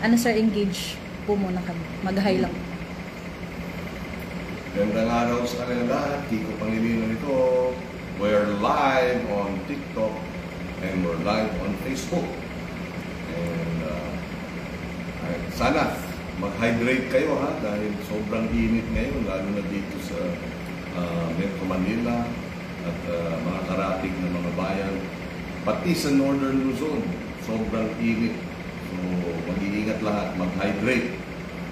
Ano sir, engage po muna kami. Mag-hi lang. Gandang araw sa kanila lahat. Kiko Pangilinan ito. We're live on TikTok and we're live on Facebook. And sana mag-hydrate kayo ha, dahil sobrang init ngayon, lalo na dito sa Metro Manila at mga karating na mga bayan. Pati sa Northern Luzon, sobrang init. So mag-iingat lahat, mag-hydrate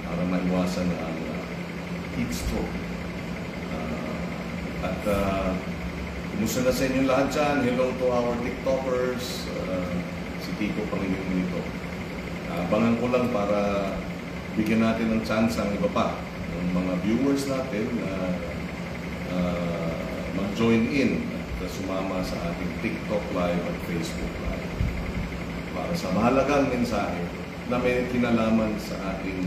para maiwasan ang heat stroke. Kumusta na sa inyo lahat dyan? Hello to our TikTokers. Si Kiko Pangilinan ito. Abangan ko lang para bigyan natin ng chance ang iba pa, ng mga viewers natin na mag-join in at sumama sa ating TikTok Live at Facebook Live para sa mahalagang mensahe na may kinalaman sa ating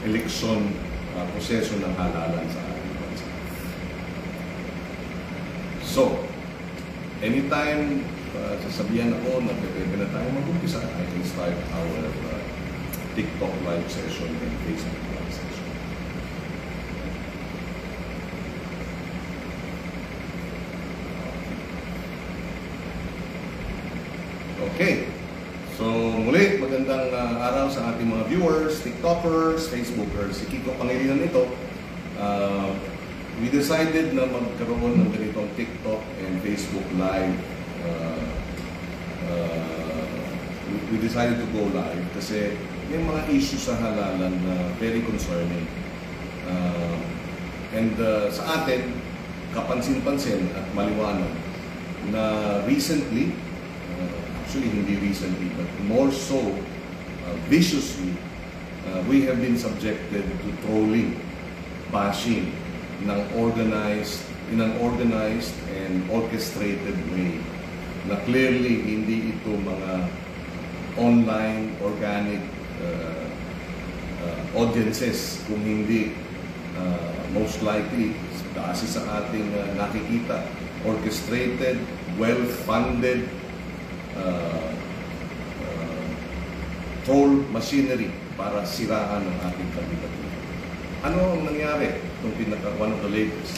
eleksyon, proseso ng halalan sa ating bansa. So, anytime sasabihan ako na pwede na tayo mag-umpisa, I can start our TikTok live session and Facebook live session. Okay. So, muli, magandang araw sa ating mga viewers, TikTokers, Facebookers. Si Kiko Pangilinan ito. We decided na magkaroon ng ganitong TikTok and Facebook live. We decided to go live kasi may mga issues sa halalan na very concerning. Sa atin, kapansin-pansin at maliwanag na recently, actually hindi recently, but more so viciously, we have been subjected to trolling, bashing in an organized and orchestrated way na clearly hindi ito mga online organic audiences, kung hindi most likely kasi sa ating nakikita, orchestrated, well-funded troll machinery para siraan ang ating kandidatura. Ano ang nangyari itong one of the latest?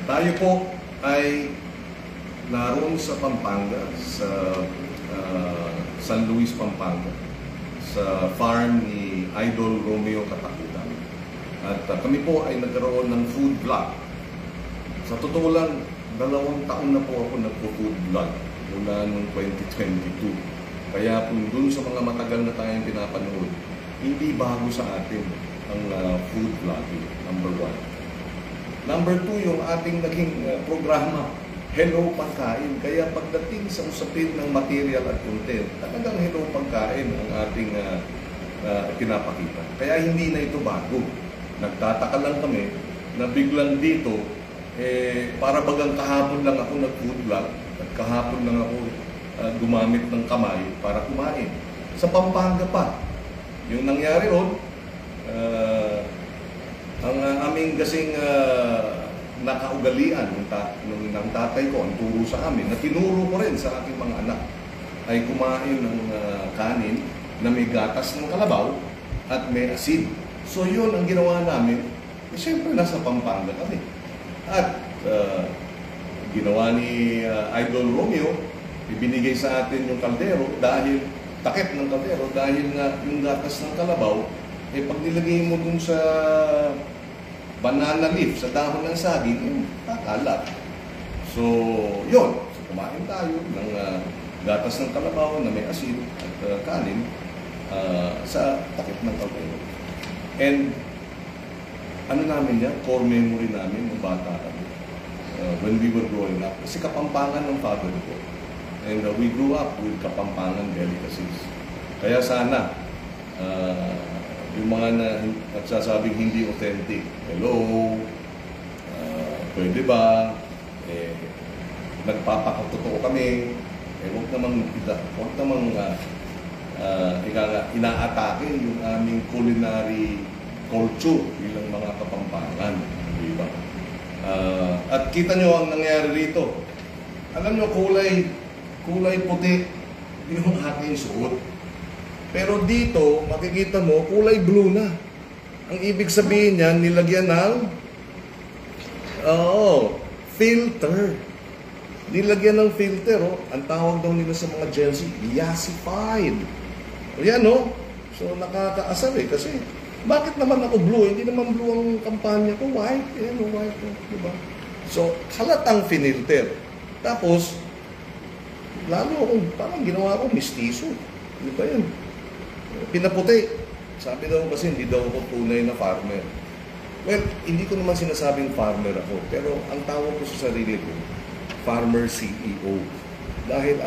Tayo po ay naroon sa Pampanga, sa San Luis, Pampanga, sa farm ni Idol Romeo Katakutan. At kami po ay nagkaroon ng food vlog. Sa totoo lang, 2 taon na po ako nagpo-food vlog mula noong 2022. Kaya kung dun sa mga matagal na tayong pinapanood, hindi bago sa atin ang food vlogging, number 1. Number 2, yung ating naging programa, Hello Pagkain. Kaya pagdating sa usapin ng material at content, talagang Hello Pagkain ang ating pinapakita. Kaya hindi na ito bago. Nagtataka lang kami na biglang dito, para bagang kahapon lang ako nag-food vlog at kahapon lang ako gumamit ng kamay para kumain. Sa Pampanga pa. Yung nangyari ron, ang aming kasing nakaugalian ng tatay ko, ang turo sa amin, na tinuro ko rin sa aking mga anak, ay kumain ng kanin na may gatas ng kalabaw at may asin. So yun ang ginawa namin. Siyempre nasa Pampanga kami. At ginawa ni Idol Romeo, ibinigay sa atin yung kaldero dahil takip ng kaldero dahil nga yung gatas ng kalabaw pag nilagay mo dun sa banana leaf, sa dahon ng saging, kakalat. So yun, so, kumain tayo ng gatas ng kalabaw na may asin at kanin sa takip ng kaldero. And ano namin yan, core memory namin ng bata kami when we were growing up. Kasi Kapampangan ng father ko. And we grew up with Kapampangan delicacies. Kaya sana, yung mga nagsasabing hindi authentic, hello, pwede ba, nagpapakatotoo kami, huwag namang inaatake yung aming culinary culture bilang mga Kapampangan. Di ba? At kita nyo ang nangyari rito. Alam nyo, kulay puti yung aking suot. Pero dito, makikita mo, kulay blue na. Ang ibig sabihin niyan, nilagyan ng filter. Nilagyan ng filter, ang tawag daw nila sa mga Gen Z, yassified. O yan, So, nakakaasar kasi, bakit naman ako blue? Hindi naman blue ang kampanya ko, white. Yan, white, diba? So, halatang finilter. Tapos, lalo akong, parang ginawa ko, mistiso. Di ba yan? Pinaputi. Sabi daw kasi, hindi daw ako tunay na farmer. Well, hindi ko naman sinasabing farmer ako. Pero, ang tawag ko sa sarili ko, farmer CEO. Dahil,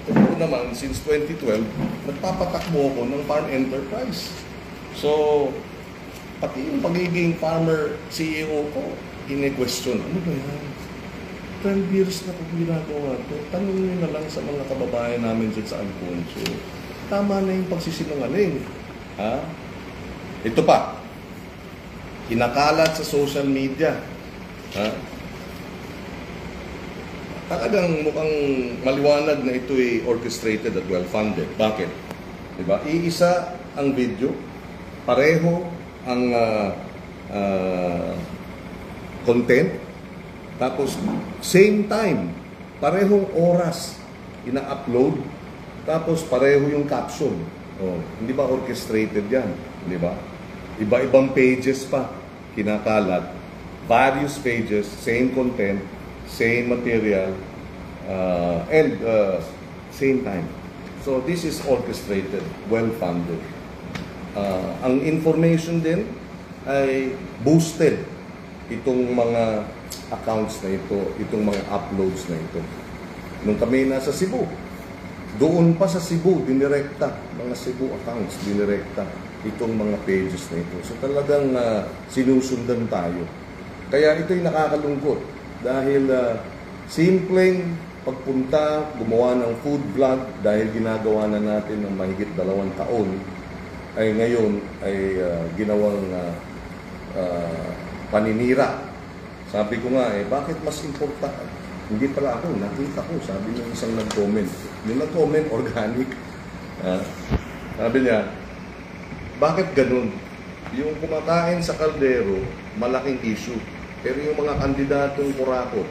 totoo naman, since 2012, nagpapatakbo ako ng farm enterprise. So, pati yung pagiging farmer CEO ko, ine-question, ano ba yan? 12 years na kung ginagawa ito. Tanungin na lang sa mga kababayan namin dyan sa Alfonso. Tama na yung pagsisinungaling. Ha? Ito pa, kinakalat sa social media. Ha? Talagang mukhang maliwanag na ito ay orchestrated at well-funded. Bakit? Diba? Iisa ang video, pareho ang content, tapos same time, parehong oras ina-upload, tapos pareho yung caption. Hindi ba orchestrated yan? Di ba? Iba-ibang pages pa kinakalat, various pages, same content, same material, and same time. So this is orchestrated, well-funded. Ang information din ay boosted itong mga accounts na ito, itong mga uploads na ito. Nung kami nasa Cebu, doon pa sa Cebu, dinirekta, mga Cebu accounts, dinirekta itong mga pages na ito. So talagang sinusundan tayo. Kaya ito'y nakakalungkot. Dahil simpleng pagpunta, gumawa ng food vlog, dahil ginagawa na natin ng mahigit 2 taon, ay ngayon ay ginawang paninira. Sabi ko nga, bakit mas importante? Hindi pala ako, nakita ko, sabi ng isang nag-comment. Yung nag-comment, organic. Sabi niya, bakit ganun? Yung kumakain sa kaldero, malaking issue. Pero yung mga kandidatong kurakot,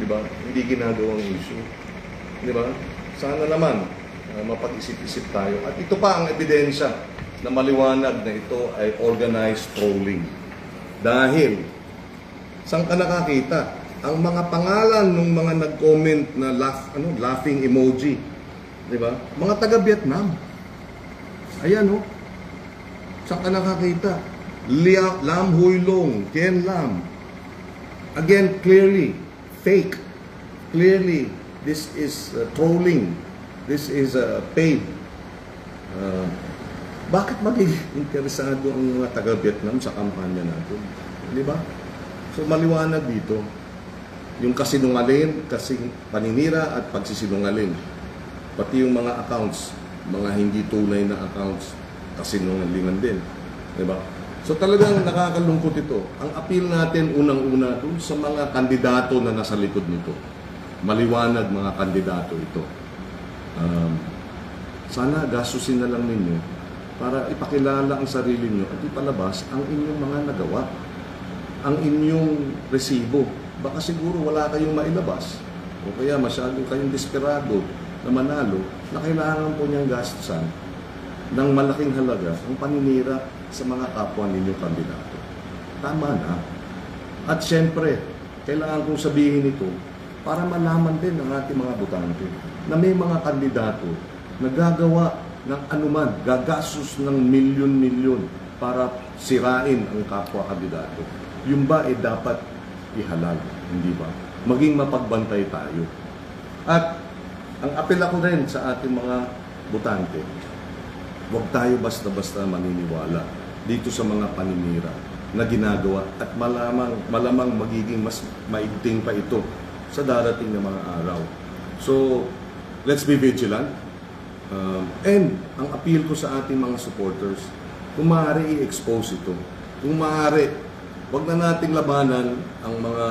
di ba, hindi ginagawang issue. Di ba? Sana naman, mapag-isip-isip tayo. At ito pa ang ebidensya na maliwanag na ito ay organized trolling. Dahil, saan ka nakakita? Ang mga pangalan ng mga nag-comment na laughing emoji, di ba? Mga taga-Vietnam. Ayan, saan ka nakakita? Lam Huy Long, Tien Lam. Again, clearly, fake. Clearly, this is trolling. This is paid. Bakit magiging interesado ang mga taga-Vietnam sa kampanya natin? Di ba? So, maliwanag dito. Yung kasinungaling, kasing paninira at pagsisinungaling. Pati yung mga accounts, mga hindi tunay na accounts, kasinungalingan din. Di ba? So talagang nakakalungkot ito. Ang appeal natin unang-una dun sa mga kandidato na nasa likod nito. Maliwanag mga kandidato ito. Sana gastusin na lang ninyo para ipakilala ang sarili nyo at ipalabas ang inyong mga nagawa. Ang inyong resibo. Baka siguro wala kayong mailabas. O kaya masyadong kayong desperado na manalo na kailangan po niyang gastusan ng malaking halaga ang paninira sa mga kapwa ninyong kandidato. Tama na. At syempre, kailangan kong sabihin ito para malaman din ng ating mga botante na may mga kandidato na gagawa ng anuman, gagastos ng milyon-milyon para sirain ang kapwa kandidato. Yung ba dapat ihalal, hindi ba? Maging mapagbantay tayo. At ang apel ako rin sa ating mga botante, huwag tayo basta-basta maniniwala dito sa mga paninira na ginagawa at malamang magiging mas maigting pa ito sa darating na mga araw. So, let's be vigilant. And ang appeal ko sa ating mga supporters, kung maaari i-expose ito. Kung maaari, huwag na nating labanan ang mga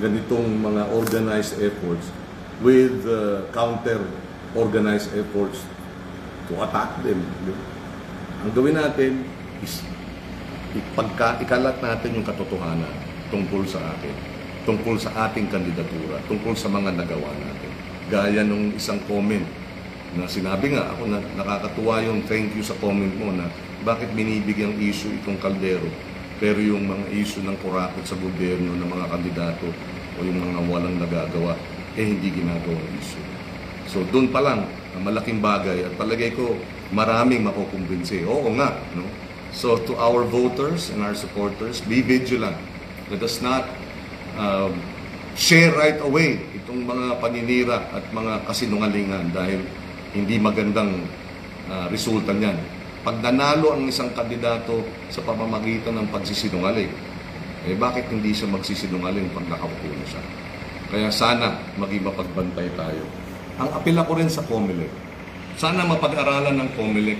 ganitong mga organized efforts with counter organized efforts to attack them. Ang gawin natin is ikalat natin yung katotohanan tungkol sa atin, tungkol sa ating kandidatura, tungkol sa mga nagawa natin. Gaya nung isang comment na sinabi nga, ako na nakakatuwa yung thank you sa comment mo na bakit binibigyang issue itong Caldero, pero yung mga issue ng kurakot sa gobyerno ng mga kandidato o yung mga walang nagagawa, hindi ginagawang issue. So doon pa lang, malaking bagay at palagay ko maraming makukumbinsi. Oo nga, no? So to our voters and our supporters, be vigilant. Let us not share right away itong mga paninira at mga kasinungalingan dahil hindi magandang resulta niyan. Pag nanalo ang isang kandidato sa pamamagitan ng pagsisinungaling, bakit hindi siya magsisinungaling pag nakaupo na siya? Kaya sana maging mapagbantay tayo. Ang apela ko rin sa COMELEC, sana mapag-aralan ng COMELEC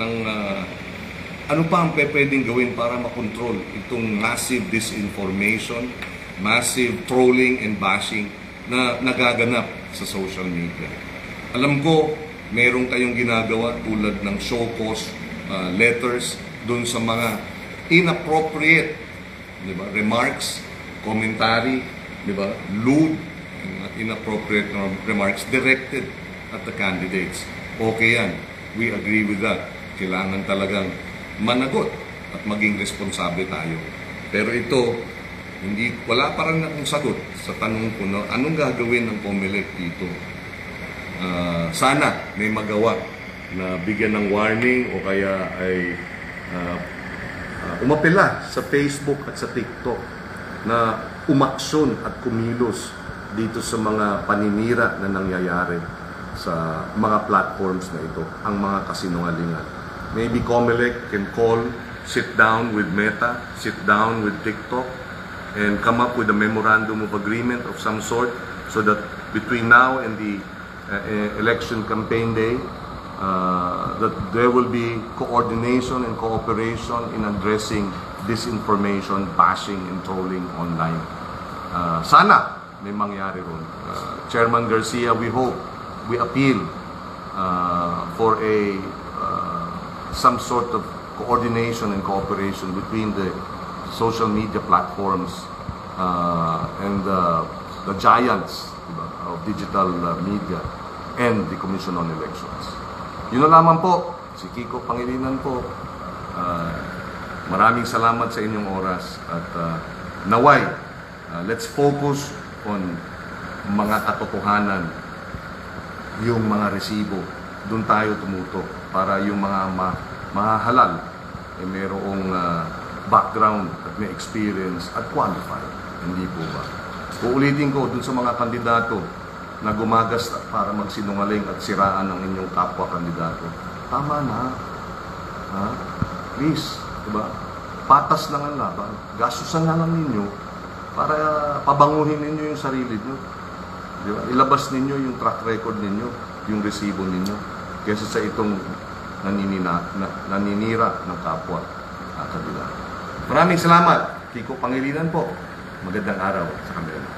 ng ano pa ang pwedeng gawin para makontrol itong massive disinformation, massive trolling and bashing na nagaganap sa social media. Alam ko, meron kayong ginagawa tulad ng show cause letters dun sa mga inappropriate, di ba, remarks, commentary, di ba, lewd, inappropriate remarks directed at the candidates. Okay yan. We agree with that. Kailangan talagang managot at maging responsable tayo. Pero ito, wala pa rin akong sagot sa tanong ko, no, anong gagawin ng COMELEC dito? Sana may magawa na bigyan ng warning o kaya ay umapela sa Facebook at sa TikTok na umaksyon at kumilos dito sa mga paninira na nangyayari sa mga platforms na ito, ang mga kasinungalingan. Maybe COMELEC can sit down with Meta, sit down with TikTok, and come up with a memorandum of agreement of some sort so that between now and the election campaign day, that there will be coordination and cooperation in addressing disinformation, bashing, and trolling online. Sana may mangyari ron. Chairman Garcia, we appeal for some sort of coordination and cooperation between the social media platforms and the giants, diba, of digital media and the Commission on Elections. Yun na lamang po, si Kiko Pangilinan po. Maraming salamat sa inyong oras at naway, let's focus on mga katotohanan, yung mga resibo, doon tayo tumutok para yung mga mahahalal mayroong background at may experience at qualified. Hindi po ba? Uulitin ko dun sa mga kandidato na gumagas para magsinungaling at siraan ng inyong kapwa kandidato. Tama na. Ha? Please, diba? Patas lang ang laban. Gastusan na lang ninyo para pabanguhin ninyo yung sarili nyo. Diba? Ilabas ninyo yung track record ninyo, yung resibo ninyo, kaysa sa itong naninira ng kapwa kandidato. Maraming salamat. Kiko Pangilinan po. Magandang araw sa kanila.